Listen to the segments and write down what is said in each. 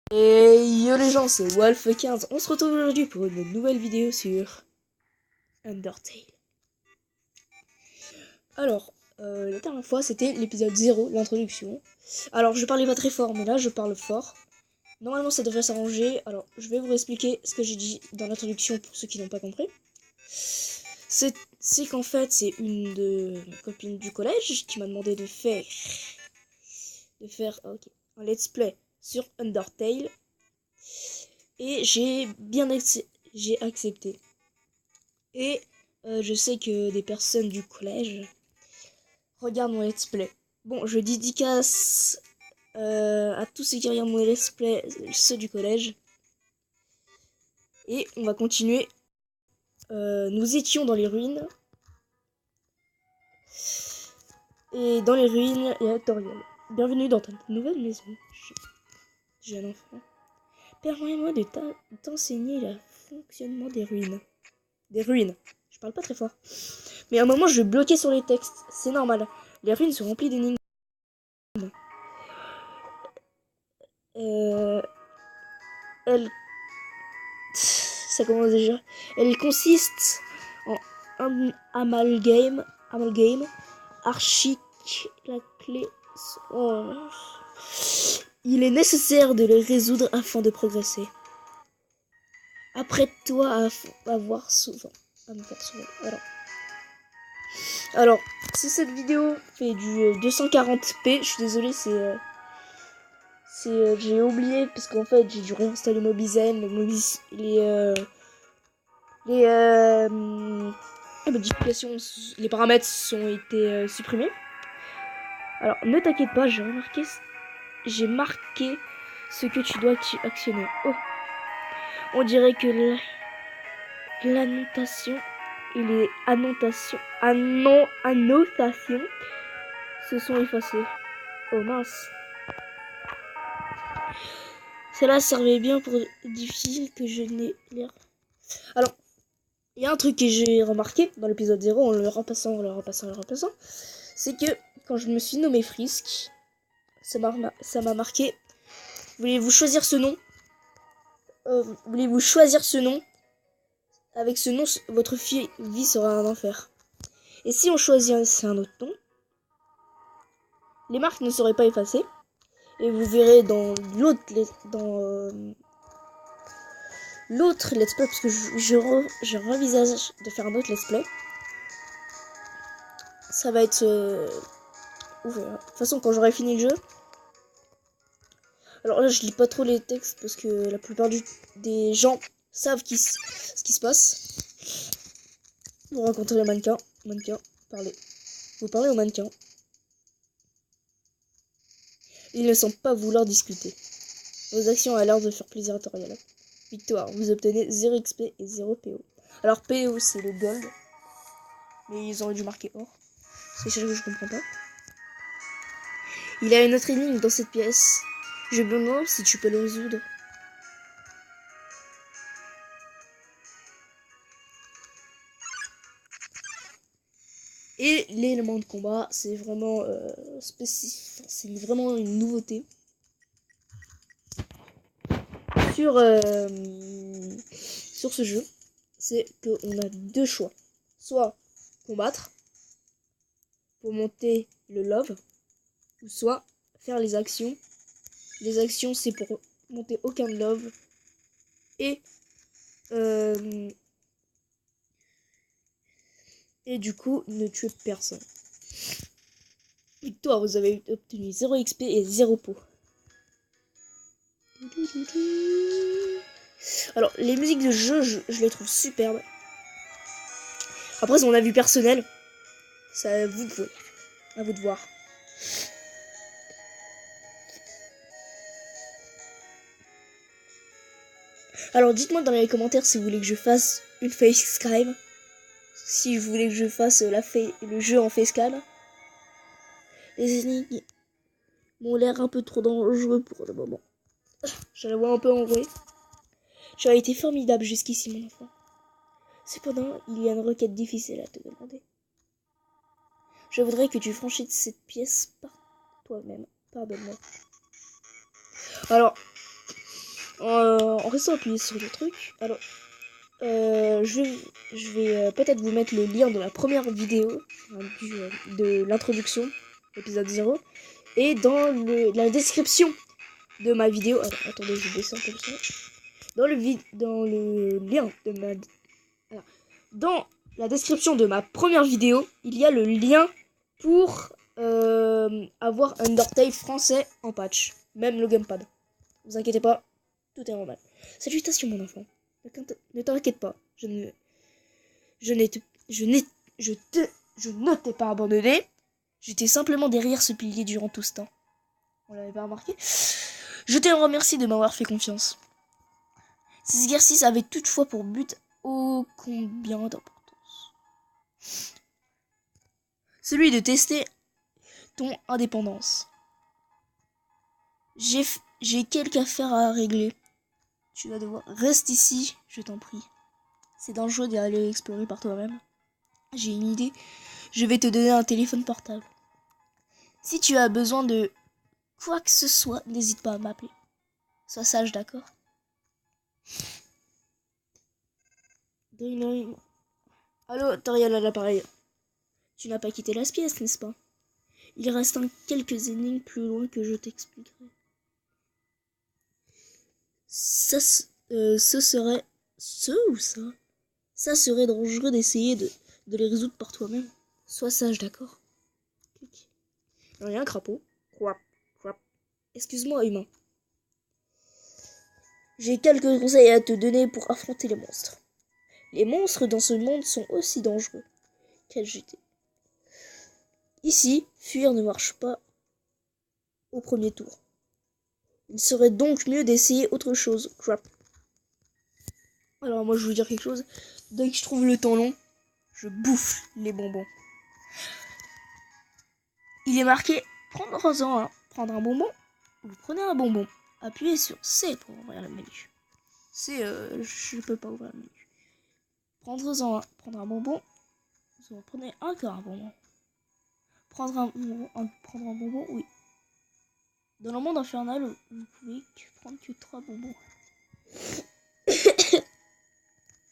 Et yo les gens, c'est Wolf15. On se retrouve aujourd'hui pour une nouvelle vidéo sur Undertale. Alors, la dernière fois c'était l'épisode 0, l'introduction. Alors je parlais pas très fort, mais là je parle fort. Normalement ça devrait s'arranger. Alors je vais vous expliquer ce que j'ai dit dans l'introduction pour ceux qui n'ont pas compris. C'est qu'en fait c'est une de mes copines du collège qui m'a demandé de faire un let's play sur Undertale. Et j'ai accepté. Et je sais que des personnes du collège regardent mon let's play. Bon, je dédicace à tous ceux qui regardent mon let's play, ceux du collège. Et on va continuer. Nous étions dans les ruines. Et dans les ruines, il y a Toriel. Bienvenue dans ta nouvelle maison. Jeune enfant. Permets-moi de t'enseigner le fonctionnement des ruines. Des ruines. Je parle pas très fort. Mais à un moment, je vais bloquer sur les textes. C'est normal. Les ruines sont remplies d'énigmes. Elle... Ça commence déjà. Elle consiste en un amalgame archique. La clé... Oh. Il est nécessaire de les résoudre afin de progresser. Apprête-toi à voir souvent. À me faire souvent. Voilà. Alors, si cette vidéo fait du 240p, je suis désolée, j'ai oublié parce qu'en fait j'ai dû réinstaller Mobizen, les modifications, les paramètres ont été supprimés. Alors ne t'inquiète pas, j'ai marqué ce que tu dois actionner. Oh, on dirait que l'annotation et les annotations se sont effacées. Oh mince. Cela servait bien pour difficile que je n'ai l'air. Alors, il y a un truc que j'ai remarqué dans l'épisode 0 en le repassant, c'est que quand je me suis nommé Frisk, ça m'a marqué. Voulez-vous choisir ce nom Voulez-vous choisir ce nom? Avec ce nom, votre vie sera un enfer. Et si on choisit un autre nom, les marques ne seraient pas effacées. Et vous verrez dans l'autre let's play, parce que je revisage de faire un autre let's play. Ça va être ouvert. De toute façon, quand j'aurai fini le jeu. Alors là, je lis pas trop les textes parce que la plupart des gens savent ce qui se passe. Vous rencontrez le mannequin. Parlez. Vous parlez au mannequin. Il ne semble pas vouloir discuter. Vos actions ont l'air de faire plaisir à Toriel. Victoire, vous obtenez 0 XP et 0 PO. Alors PO c'est le gold. Mais ils auraient dû marquer or. C'est chose que je comprends pas. Il y a une autre énigme dans cette pièce. Je me demande si tu peux le résoudre. Et l'élément de combat, c'est vraiment spécifique. C'est vraiment une nouveauté. Sur ce jeu, c'est qu'on a deux choix. Soit combattre pour monter le love, ou soit faire les actions. Les actions, c'est pour monter aucun love et du coup ne tuer personne. Victoire, vous avez obtenu 0 XP et 0 pot. Alors les musiques de jeu, je les trouve superbes. Après, c'est mon avis personnel. C'est à vous de voir. Alors dites-moi dans les commentaires si vous voulez que je fasse une facecam. Si vous voulez que je fasse le jeu en facecam. Les énigmes m'ont l'air un peu trop dangereux pour le moment. Je la vois un peu enrouée. Tu as été formidable jusqu'ici, mon enfant. Cependant, il y a une requête difficile à te demander. Je voudrais que tu franchisses cette pièce par toi-même. Pardonne-moi. Alors, En restant appuyé sur le truc. Alors, je vais peut-être vous mettre le lien de la première vidéo de l'introduction, épisode 0. Et dans la description de ma vidéo. Alors, attendez, je descends comme ça. Dans le lien de ma... Alors, dans la description de ma première vidéo, il y a le lien pour avoir un Undertale français en patch. Même le gamepad. Ne vous inquiétez pas, tout est normal. Salutations mon enfant. Ne t'inquiète pas. Je ne t'ai pas abandonné. J'étais simplement derrière ce pilier durant tout ce temps. On l'avait pas remarqué. Je te remercie de m'avoir fait confiance. Ces exercices avaient toutefois pour but ô combien d'importance. Celui de tester ton indépendance. J'ai quelques affaires à régler. Tu vas devoir... Reste ici, je t'en prie. C'est dangereux d'aller explorer par toi-même. J'ai une idée. Je vais te donner un téléphone portable. Si tu as besoin de quoi que ce soit, n'hésite pas à m'appeler. Sois sage, d'accord? Allô, Toriel à l'appareil. Tu n'as pas quitté la pièce, n'est-ce pas? Il reste quelques énigmes plus loin que je t'expliquerai. Ça serait... Ce ou ça? Ça serait dangereux d'essayer de les résoudre par toi-même. Sois sage, d'accord? Il y a un crapaud. Excuse-moi, humain. J'ai quelques conseils à te donner pour affronter les monstres. Les monstres dans ce monde sont aussi dangereux qu'agités. Ici, fuir ne marche pas au premier tour. Il serait donc mieux d'essayer autre chose. Crap. Alors moi je vais vous dire quelque chose. Dès que je trouve le temps long, je bouffe les bonbons. Il est marqué prendre-en un. Prendre un bonbon. Vous prenez un bonbon. Appuyez sur C pour ouvrir le menu. C, je peux pas ouvrir le menu. Prendre-en un. Prendre un bonbon. Vous en prenez encore un bonbon. Prendre un bonbon, oui. Dans le monde infernal, vous pouvez prendre que 3 bonbons.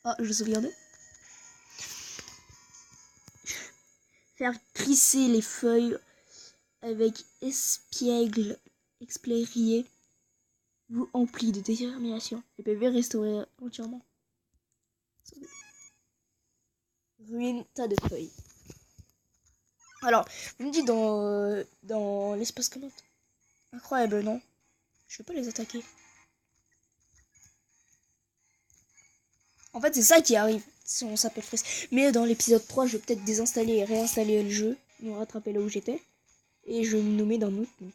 Ah, je sauvegardais. Faire glisser les feuilles avec espiègle expérié vous emplit de détermination. Les PV restaurés entièrement. Ruine tas de feuilles. Alors, vous me dites dans l'espace commode. Incroyable, non? Je vais pas les attaquer. En fait, c'est ça qui arrive si on s'appelle Freeze. Mais dans l'épisode 3, je vais peut-être désinstaller et réinstaller le jeu, me rattraper là où j'étais. Et je vais me nommer d'un autre nom.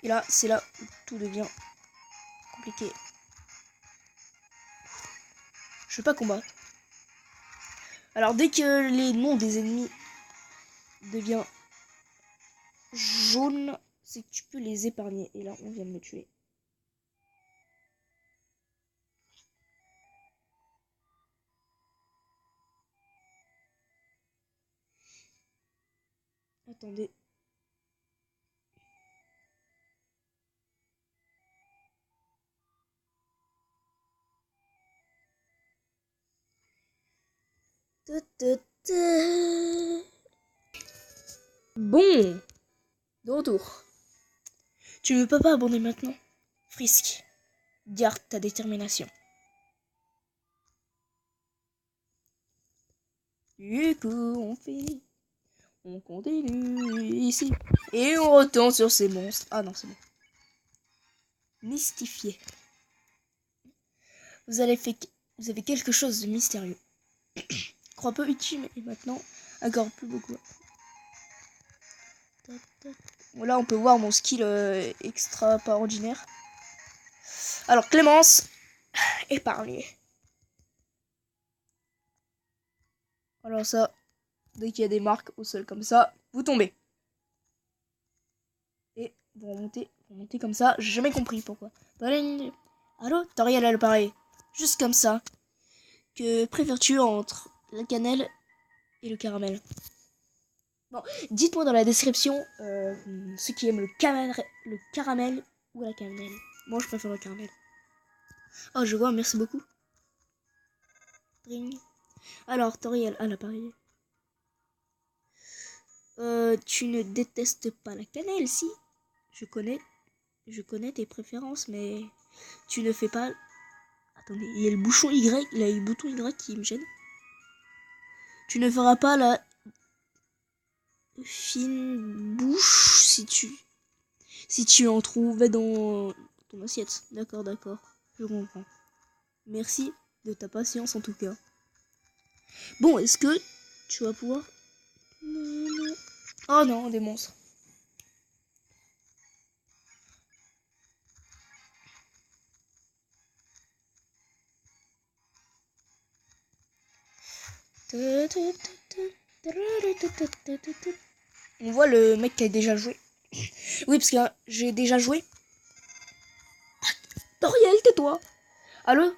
Et là, c'est là où tout devient compliqué. Je veux pas combattre. Alors, dès que les noms des ennemis deviennent jaunes, c'est que tu peux les épargner. Et là, on vient de me tuer. Attendez. Bon, de retour. Tu ne peux pas abandonner maintenant. Frisk, garde ta détermination. Du coup, on finit. On continue ici. Et on retourne sur ces monstres. Ah non, c'est bon. Mystifié. Vous avez quelque chose de mystérieux. Crois peu utile, et maintenant, encore plus beaucoup. Là, on peut voir mon skill extra pas ordinaire. Alors, Clémence, épargnée. Alors ça, dès qu'il y a des marques au sol comme ça, vous tombez. Et vous remontez comme ça. J'ai jamais compris pourquoi. Allô, Toriel à l'appareil. Juste comme ça. Que préfères-tu entre la cannelle et le caramel? Bon, dites-moi dans la description ceux qui aiment le caramel ou la cannelle. Moi, je préfère le caramel. Oh, je vois, merci beaucoup. Ring. Alors, Toriel à l'appareil. Tu ne détestes pas la cannelle, si? Je connais tes préférences, mais tu ne fais pas... Attendez, il y a le bouchon Y, il y a le bouton Y qui me gêne. Tu ne feras pas la fine bouche si tu en trouvais dans ton assiette. D'accord, je comprends. Merci de ta patience en tout cas. Bon, est-ce que tu vas pouvoir... Oh non, des monstres. On voit le mec qui a déjà joué. Oui, parce que j'ai déjà joué. Toriel, tais-toi. Allô?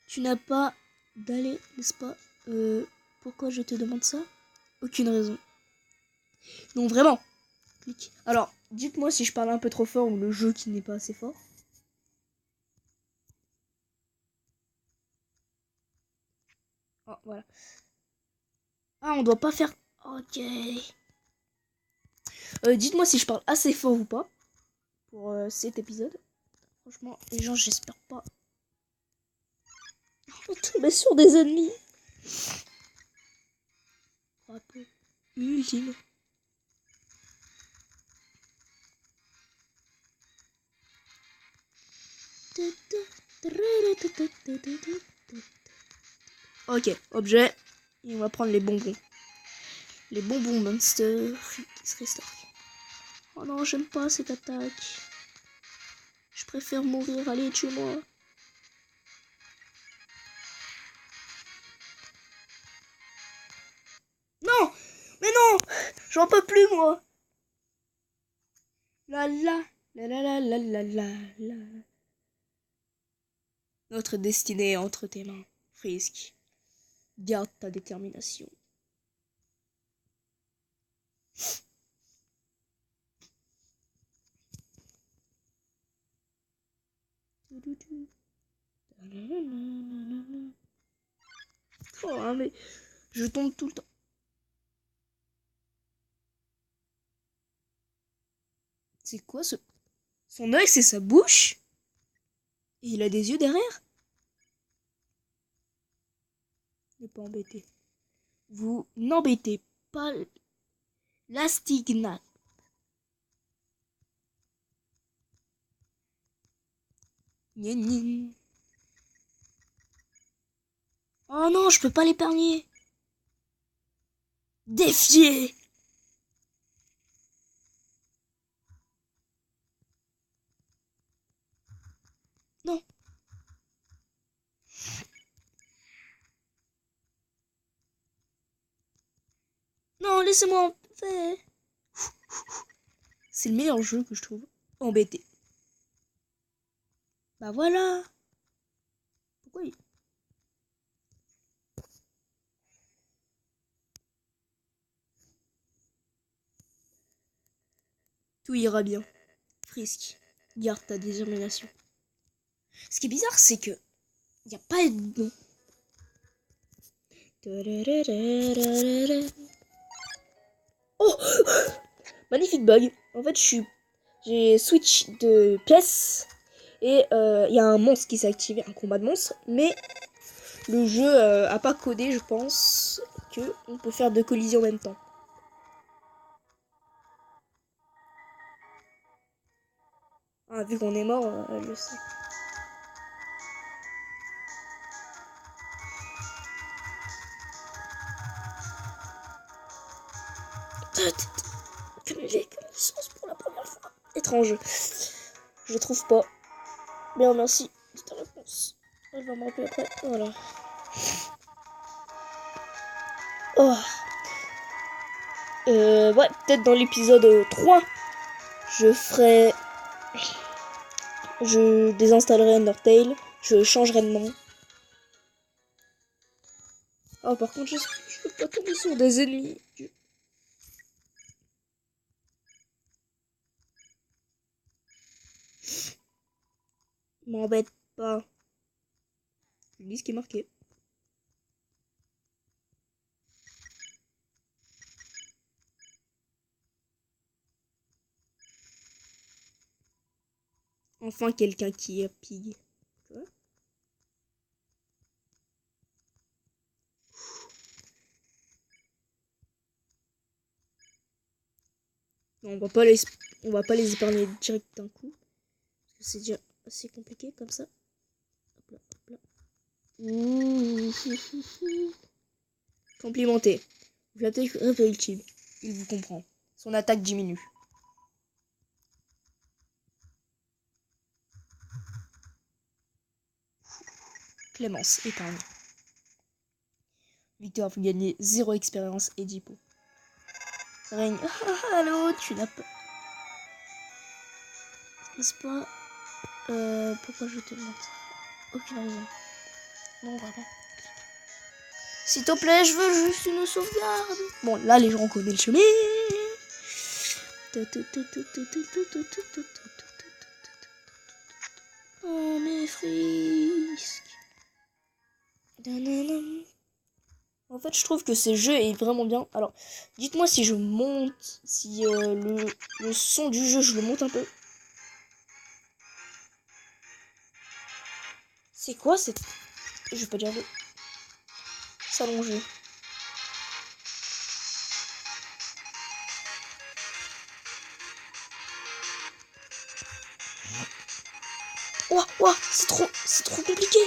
Tu n'as pas d'aller, n'est-ce pas? Pourquoi je te demande ça? Aucune raison. Non, vraiment. Clique. Alors, dites-moi si je parle un peu trop fort ou le jeu qui n'est pas assez fort. Oh, voilà. Ah, on doit pas faire... Ok. Dites-moi si je parle assez fort ou pas. Pour cet épisode. Franchement, les gens, j'espère pas. On va tomber sur des ennemis. Rappel ultime. Ok, objet. Et on va prendre les bonbons. Les bonbons Monster qui se restaurent. Oh non, j'aime pas cette attaque. Je préfère mourir. Allez, tue-moi. Non! Mais non! J'en peux plus, moi! La la. La la la la la la la. Notre destinée est entre tes mains, Frisk. Garde ta détermination. Oh, mais je tombe tout le temps. C'est quoi ce... Son œil, c'est sa bouche? Et il a des yeux derrière? Ne pas embêter. Vous n'embêtez pas l'astigmat. Oh non, je peux pas l'épargner. Défier. Non. Non, laissez-moi en paix. C'est le meilleur jeu que je trouve. Embêté. Bah voilà. Pourquoi il... Tout ira bien. Frisk, garde ta détermination. Ce qui est bizarre, c'est que il n'y a pas de nom. Oh, magnifique bug. En fait, j'ai switch de pièce et il y a un monstre qui s'est activé, un combat de monstres, mais le jeu a pas codé, je pense, que on peut faire deux collisions en même temps. Ah, vu qu'on est mort, je sais. Cumuler connaissance pour la première fois. Étrange. Je trouve pas. Bien, merci de ta réponse. Elle va me rappeler après. Voilà. Oh. Ouais, peut-être dans l'épisode 3, je ferai... Je désinstallerai Undertale. Je changerai de nom. Oh, par contre, je peux pas tomber sur des ennemis. M'embête pas. Je lis ce qui est marqué. Enfin, quelqu'un qui est pig. Non, on va pas les épargner direct d'un coup. Parce que c'est déjà assez compliqué comme ça. Hop là, hop là. Complimenté. Vous flattez réfléchit. Il vous comprend. Son attaque diminue. Clémence, épargne. Victor, vous gagnez 0 expérience et 10 pots. Règne. Allô, tu n'as pas... N'est-ce pas pourquoi je te demande ça? Aucune raison. Non, vraiment. S'il te plaît, je veux juste une sauvegarde. Bon, là, les gens connaissent le chemin. Oh, mes frisques. En fait, je trouve que ce jeu est vraiment bien. Alors, dites-moi si je monte, si le son du jeu, je le monte un peu. C'est quoi cette... Je vais pas dire le... S'allonger. Ouah, ouah, c'est trop compliqué.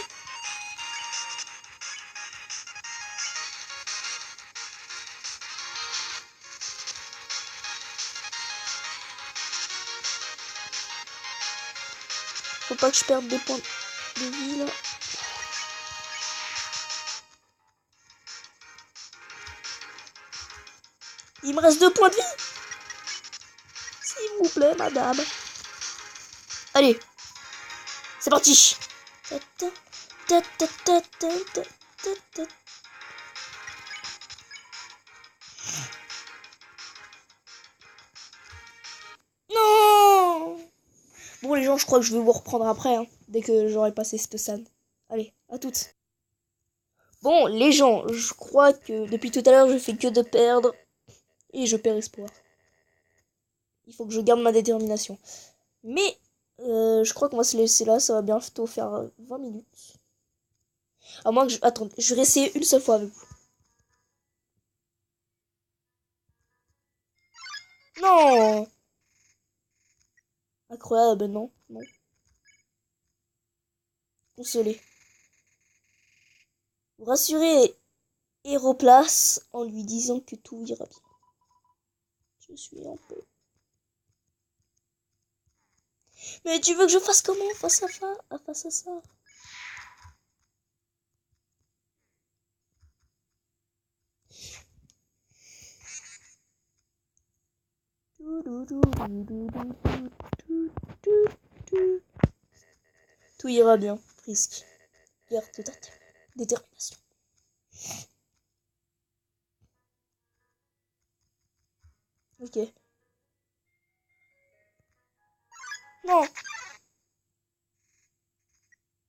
Faut pas que je perde des points de vie, là. Il me reste 2 points de vie. S'il vous plaît, madame. Allez. C'est parti. Non. Bon, les gens, je crois que je vais vous reprendre après, hein, dès que j'aurai passé cette scène. Allez, à toutes. Bon, les gens, je crois que depuis tout à l'heure, je fais que de perdre. Et je perds espoir. Il faut que je garde ma détermination. Mais, je crois qu'on va se laisser là. Ça va bientôt faire 20 minutes. À moins que je... Attends, je vais essayer une seule fois avec vous. Non. Incroyable, non. Non. Consolé. Vous rassurez Héroplace en lui disant que tout ira bien. Je suis en paix. Mais tu veux que je fasse comment face à ça? Tout ira bien, Frisk. Garde ta détermination. Ok. Non.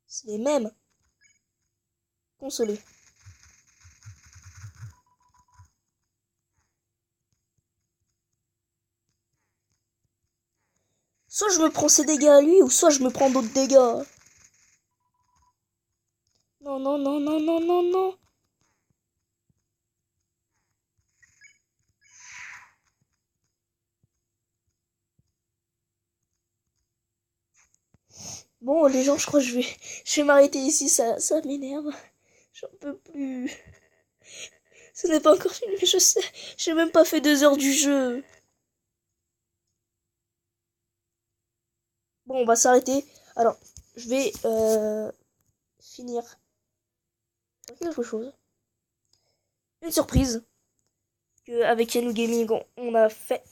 C'est les mêmes. Consolé. Soit je me prends ses dégâts à lui, ou soit je me prends d'autres dégâts. Non, non, non, non, non, non, non. Bon, les gens, je crois que je vais m'arrêter ici, ça m'énerve. J'en peux plus. Ce n'est pas encore fini, mais je sais. J'ai même pas fait 2 heures du jeu. Bon, on va s'arrêter. Alors, je vais finir sur quelque chose. Une surprise que avec Yanou Gaming on a fait.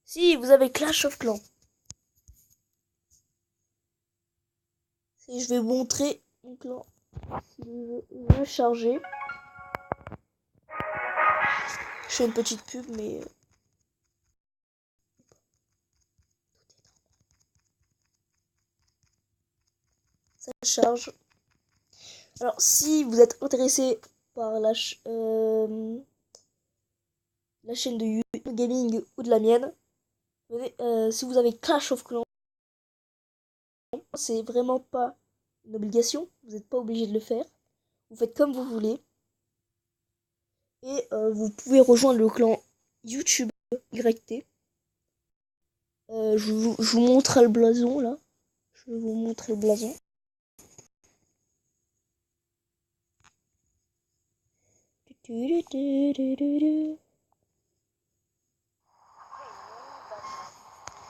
Si vous avez Clash of Clans, si je vais vous montrer mon clan, si je veux charger. Je fais une petite pub, mais Ça charge. Alors, si vous êtes intéressé par la chaîne de YouTube Gaming ou de la mienne, si vous avez Clash of Clans, c'est vraiment pas une obligation. Vous n'êtes pas obligé de le faire. Vous faites comme vous voulez. Et vous pouvez rejoindre le clan YouTube YT. Je vous montre le blason là. Je vais vous montrer le blason.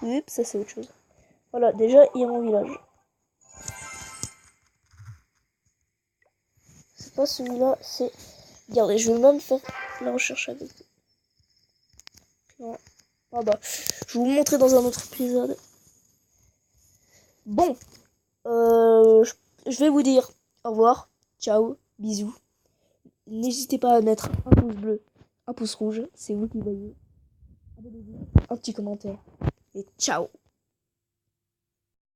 Oups, ça c'est autre chose. Voilà, déjà il y a mon village. C'est pas celui-là, c'est... Regardez, je vais même faire la recherche avec. Non. Ah bah, je vais vous montrer dans un autre épisode. Bon, je vais vous dire au revoir, ciao, bisous. N'hésitez pas à mettre un pouce bleu, un pouce rouge, c'est vous qui voyez. Abonnez-vous, un petit commentaire et ciao.